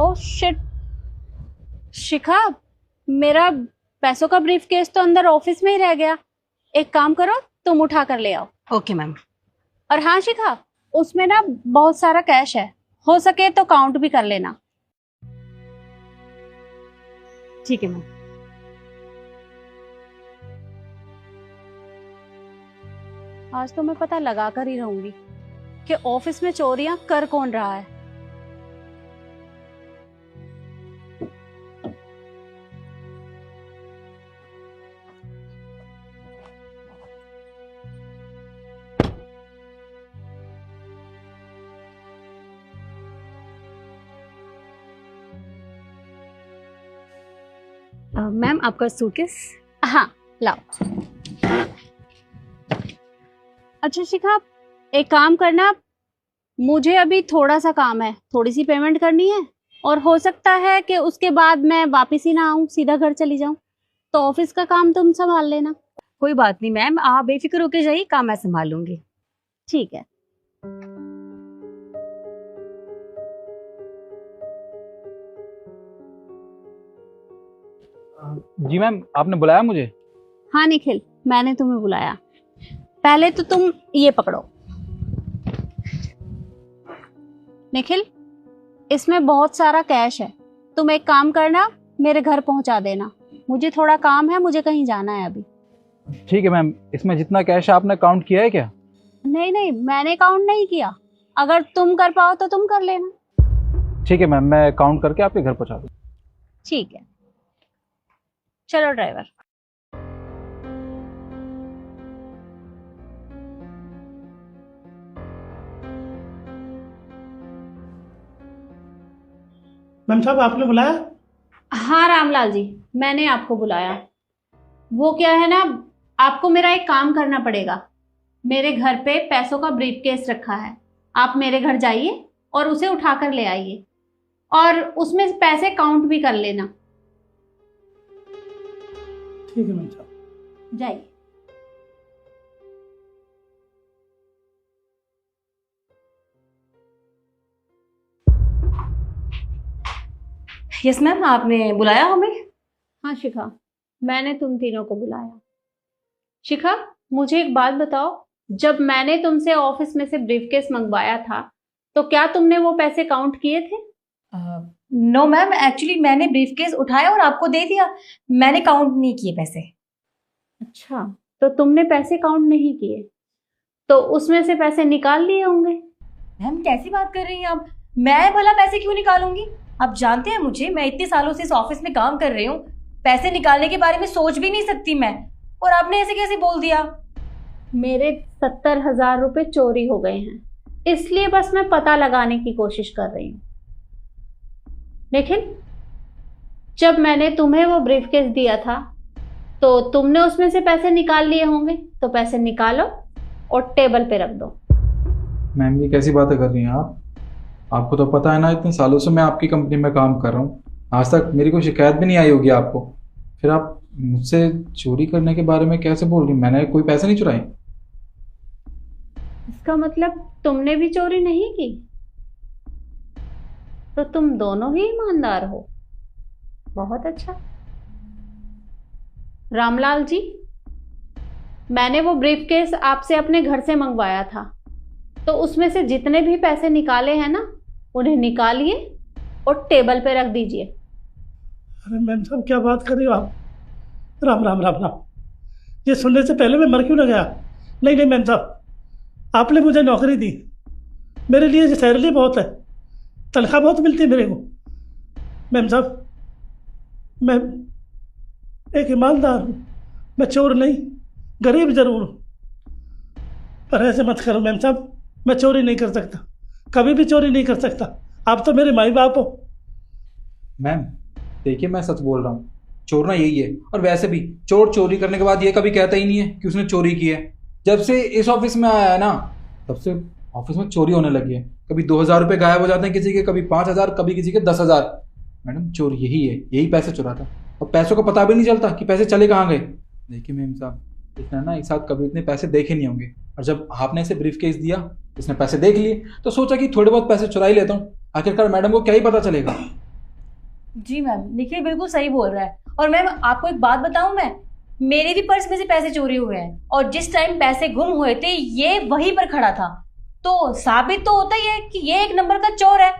Oh shit शिखा, मेरा पैसों का ब्रीफ केस तो अंदर ऑफिस में ही रह गया। एक काम करो, तुम उठा कर ले आओ। Okay ma'am. और हाँ शिखा, उसमें ना बहुत सारा कैश है, हो सके तो काउंट भी कर लेना। ठीक है मैम। आज तो मैं पता लगा कर ही रहूंगी कि ऑफिस में चोरियां कर कौन रहा है। मैम आपका सूटकेस। हाँ लाओ। अच्छा शिखा, एक काम करना, मुझे अभी थोड़ा सा काम है, थोड़ी सी पेमेंट करनी है और हो सकता है कि उसके बाद मैं वापस ही ना आऊं, सीधा घर चली जाऊं। तो ऑफिस का काम तुम संभाल लेना। कोई बात नहीं मैम, आप बेफिक्र होके जाइए, काम मैं संभाल लूंगी। ठीक है। जी मैम, आपने बुलाया मुझे? हाँ निखिल, मैंने तुम्हें बुलाया। पहले तो तुम ये पकड़ो। निखिल, इसमें बहुत सारा कैश है, तुम एक काम करना, मेरे घर पहुंचा देना। मुझे थोड़ा काम है, मुझे कहीं जाना है अभी। ठीक है मैम। इसमें जितना कैश है आपने काउंट किया है क्या? नहीं नहीं, मैंने काउंट नहीं किया। अगर तुम कर पाओ तो तुम कर लेना। ठीक है मैम, मैं काउंट करके आपके घर पहुंचा दूँ। ठीक है, चलो ड्राइवर। मैम साहब आपने बुलाया? हाँ रामलाल जी, मैंने आपको बुलाया। वो क्या है ना, आपको मेरा एक काम करना पड़ेगा। मेरे घर पे पैसों का ब्रीफ केस रखा है, आप मेरे घर जाइए और उसे उठाकर ले आइए और उसमें पैसे काउंट भी कर लेना। ठीक है मैम साहब। जाइए। यस मैम, आपने बुलाया हमें? हाँ शिखा, मैंने तुम तीनों को बुलाया। शिखा, मुझे एक बात बताओ, जब मैंने तुमसे ऑफिस में से ब्रीफकेस मंगवाया था तो क्या तुमने वो पैसे काउंट किए थे? नो मैम, एक्चुअली मैंने ब्रीफकेस उठाया और आपको दे दिया, मैंने काउंट नहीं किए पैसे। अच्छा, तो तुमने पैसे काउंट नहीं किए तो उसमें से पैसे निकाल लिए होंगे। मैम कैसी बात कर रही हैं आप? मैं भला पैसे क्यों निकालूंगी? आप जानते हैं मुझे, मैं इतने सालों से इस ऑफिस में काम कर रही हूँ, पैसे निकालने के बारे में सोच भी नहीं सकती मैं, और आपने ऐसे कैसे बोल दिया? मेरे 70,000 रुपए चोरी हो गए हैं, इसलिए बस मैं पता लगाने की कोशिश कर रही हूँ। लेकिन जब मैंने तुम्हें वो ब्रीफकेस दिया था तो तुमने उसमें से पैसे निकाल लिए होंगे, तो पैसे निकालो और टेबल पे रख दो। मैम ये कैसी बातें कर रही हैं आप? आपको तो पता है ना, इतने सालों से मैं आपकी कंपनी में काम कर रहा हूँ, आज तक मेरी कोई शिकायत भी नहीं आई होगी आपको, फिर आप मुझसे चोरी करने के बारे में कैसे बोल रही? मैंने कोई पैसे नहीं चुराए। इसका मतलब तुमने भी चोरी नहीं की? तो तुम दोनों ही ईमानदार हो। बहुत अच्छा। रामलाल जी, मैंने वो ब्रीफकेस आपसे अपने घर से मंगवाया था, तो उसमें से जितने भी पैसे निकाले हैं ना, उन्हें निकालिए और टेबल पे रख दीजिए। अरे मैम साहब क्या बात कर रही हो आप? राम राम राम राम, ये सुनने से पहले मैं मर क्यों ना गया। नहीं नहीं मैम साहब, आपने मुझे नौकरी दी, मेरे लिए सैलरी बहुत है, तनख्वाह बहुत मिलती है मेरे को। मैम साहब मैं एक ईमानदार हूँ, मैं चोर नहीं, गरीब ज़रूर हूँ, पर ऐसे मत करो मैम साहब, मैं चोरी नहीं कर सकता, कभी भी चोरी नहीं कर सकता। आप तो मेरे माई बाप हो। मैम देखिए, मैं सच बोल रहा हूँ, चोरना यही है, और वैसे भी चोर चोरी करने के बाद ये कभी कहता ही नहीं है कि उसने चोरी की है। जब से इस ऑफिस में आया है ना, तब से ऑफिस में चोरी होने लगी है। कभी 2,000 रुपये गायब हो जाते हैं किसी के, कभी 5,000, कभी किसी के 10,000। मैडम चोर यही है, यही पैसे चुराता, और पैसों का पता भी नहीं चलता कि पैसे चले कहाँ गए। देखिए मैम साहब, इसने ना एक साथ कभी इतने पैसे देखे नहीं होंगे, और जब आपने इसे ब्रीफ केस दिया, इसने पैसे देख लिए, तो सोचा कि थोड़े बहुत पैसे चुरा ही लेता हूँ, आखिरकार मैडम को क्या ही पता चलेगा। जी मैम, निखिल बिल्कुल सही बोल रहा है। और मैम आपको एक बात बताऊं, मैं मेरे भी पर्स में से पैसे चोरी हुए हैं और जिस टाइम पैसे गुम हुए थे ये वहीं पर खड़ा था, तो साबित तो होता ही है कि ये एक नंबर का चोर है।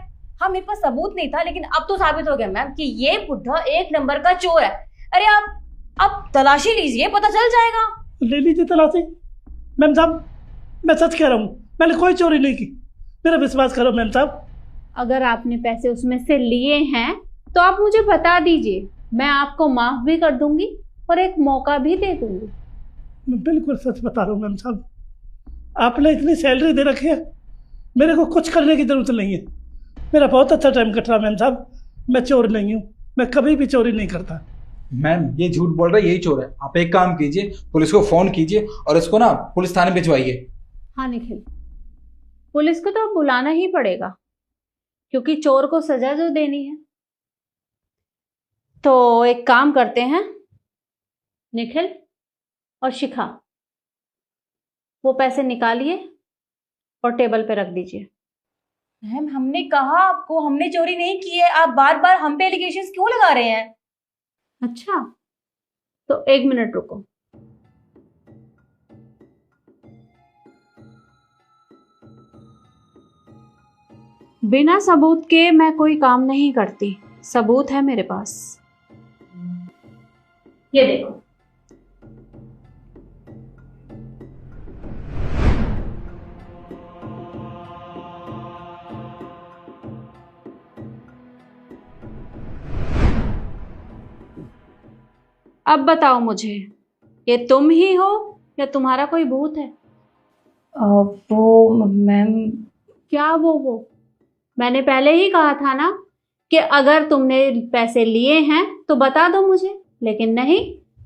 हाँ, मेरे पास सबूत नहीं था लेकिन अब तो साबित हो गया मैम कि ये बुढ़ा एक नंबर का चोर है। अरे आप तलाशी लीजिए, पता चल जाएगा। ले लीजिए तलाशी। मैम साहब, मैं सच कह रहा हूँ, मैंने कोई चोरी नहीं की, मेरा विश्वास करो मैम साहब। अगर आपने पैसे उसमें से लिए हैं तो आप मुझे बता दीजिए, मैं आपको माफ भी कर दूंगी और एक मौका भी दे दूंगी। मैं बिल्कुल सच बता रहा हूँ मैम साहब, आपने इतनी सैलरी दे रखी है, मेरे को कुछ करने की जरूरत नहीं है। मेरा बहुत अच्छा टाइम कट रहा मैम साहब, मैं चोर नहीं हूँ, मैं कभी भी चोरी नहीं करता। मैम ये झूठ बोल रहा है, यही चोर है। आप एक काम कीजिए, पुलिस को फोन कीजिए और इसको ना पुलिस थाने भिजवाइए। हाँ निखिल, पुलिस को तो अब बुलाना ही पड़ेगा क्योंकि चोर को सजा जो देनी है। तो एक काम करते हैं, निखिल और शिखा वो पैसे निकालिए और टेबल पे रख दीजिए। मैम हमने कहा आपको, हमने चोरी नहीं की है, आप बार बार हम पे एलिगेशंस क्यों लगा रहे हैं? अच्छा, तो एक मिनट रुको। बिना सबूत के मैं कोई काम नहीं करती, सबूत है मेरे पास। ये देखो। अब बताओ मुझे, ये तुम ही हो या तुम्हारा कोई भूत है? वो मैम, क्या वो? मैंने पहले ही कहा था ना कि अगर तुमने पैसे लिए हैं तो बता दो मुझे, लेकिन नहीं,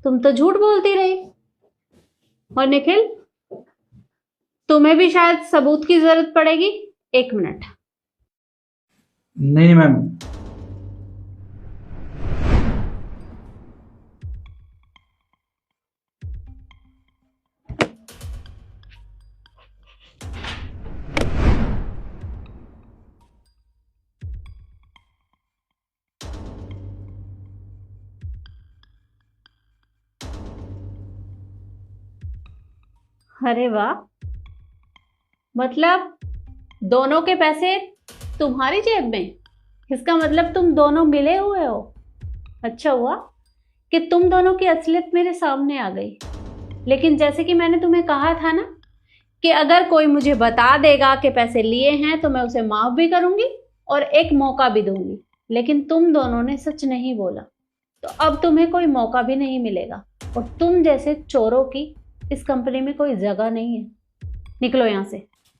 तुम तो झूठ बोलती रही। और निखिल, तुम्हें भी शायद सबूत की जरूरत पड़ेगी। एक मिनट। नहीं मैम। अरे वाह, मतलब दोनों के पैसे तुम्हारी जेब में। इसका मतलब तुम दोनों मिले हुए हो। अच्छा हुआ कि तुम दोनों की असलियत मेरे सामने आ गई। लेकिन जैसे कि मैंने तुम्हें कहा था ना कि अगर कोई मुझे बता देगा कि पैसे लिए हैं तो मैं उसे माफ भी करूंगी और एक मौका भी दूंगी। लेकिन तुम दोनों ने सच नहीं बोला, तो अब तुम्हें कोई मौका भी नहीं मिलेगा और तुम जैसे चोरों की इस कंपनी में कोई जगह नहीं है। निकलो यहाँ से।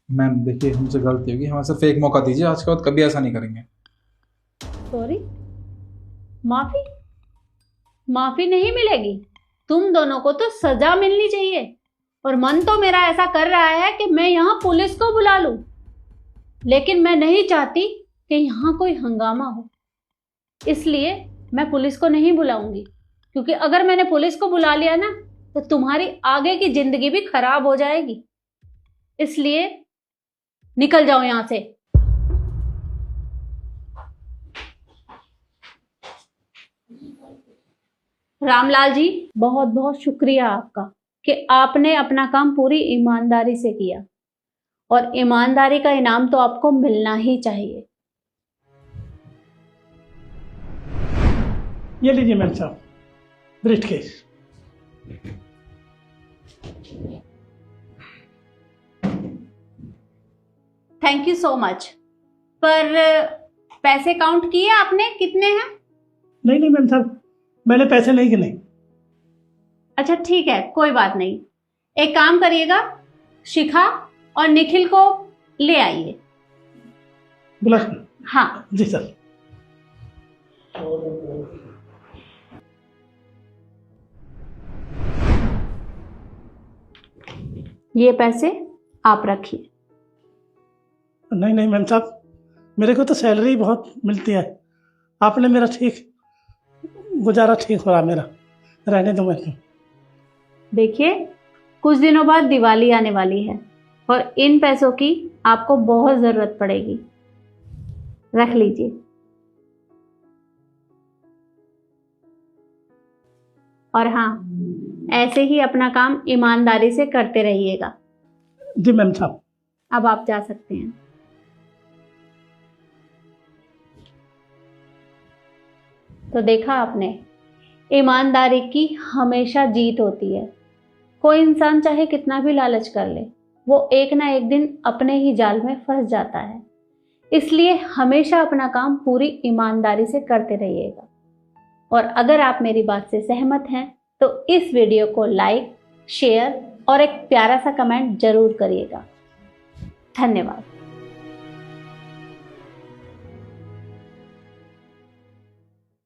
मैम देखिए, हमसे गलती होगी, हमें सिर्फ एक मौका दीजिए, आज के बाद कभी ऐसा नहीं करेंगे। सॉरी? माफी? माफी नहीं मिलेगी। तुम दोनों को तो सजा मिलनी चाहिए। और मन तो मेरा ऐसा कर रहा है कि मैं यहाँ पुलिस को बुला लूं, लेकिन मैं नहीं चाहती कि यहाँ कोई हंगामा हो, इसलिए मैं पुलिस को नहीं बुलाऊंगी। क्योंकि अगर मैंने पुलिस को बुला लिया ना तो तुम्हारी आगे की जिंदगी भी खराब हो जाएगी। इसलिए निकल जाओ यहां से। रामलाल जी, बहुत बहुत शुक्रिया आपका कि आपने अपना काम पूरी ईमानदारी से किया, और ईमानदारी का इनाम तो आपको मिलना ही चाहिए। ये लीजिए मैम साहब, brief case. Thank you so much. पर पैसे काउंट किए आपने, कितने हैं? नहीं मैम साहब, मैंने पैसे नहीं गिने। अच्छा ठीक है, कोई बात नहीं। एक काम करिएगा, शिखा और निखिल को ले आइए। बुला? हाँ जी सर। ये पैसे आप रखिए। नहीं मैम साहब, मेरे को तो सैलरी बहुत मिलती है, आपने मेरा ठीक गुजारा ठीक हो रहा मेरा, रहने दो मेरे को। देखिए, कुछ दिनों बाद दिवाली आने वाली है और इन पैसों की आपको बहुत ज़रूरत पड़ेगी। रख लीजिए। और हाँ, ऐसे ही अपना काम ईमानदारी से करते रहिएगा। जी मैम साहब। अब आप जा सकते हैं। तो देखा आपने, ईमानदारी की हमेशा जीत होती है। कोई इंसान चाहे कितना भी लालच कर ले, वो एक ना एक दिन अपने ही जाल में फंस जाता है। इसलिए हमेशा अपना काम पूरी ईमानदारी से करते रहिएगा। और अगर आप मेरी बात से सहमत हैं तो इस वीडियो को लाइक, शेयर और एक प्यारा सा कमेंट जरूर करिएगा। धन्यवाद।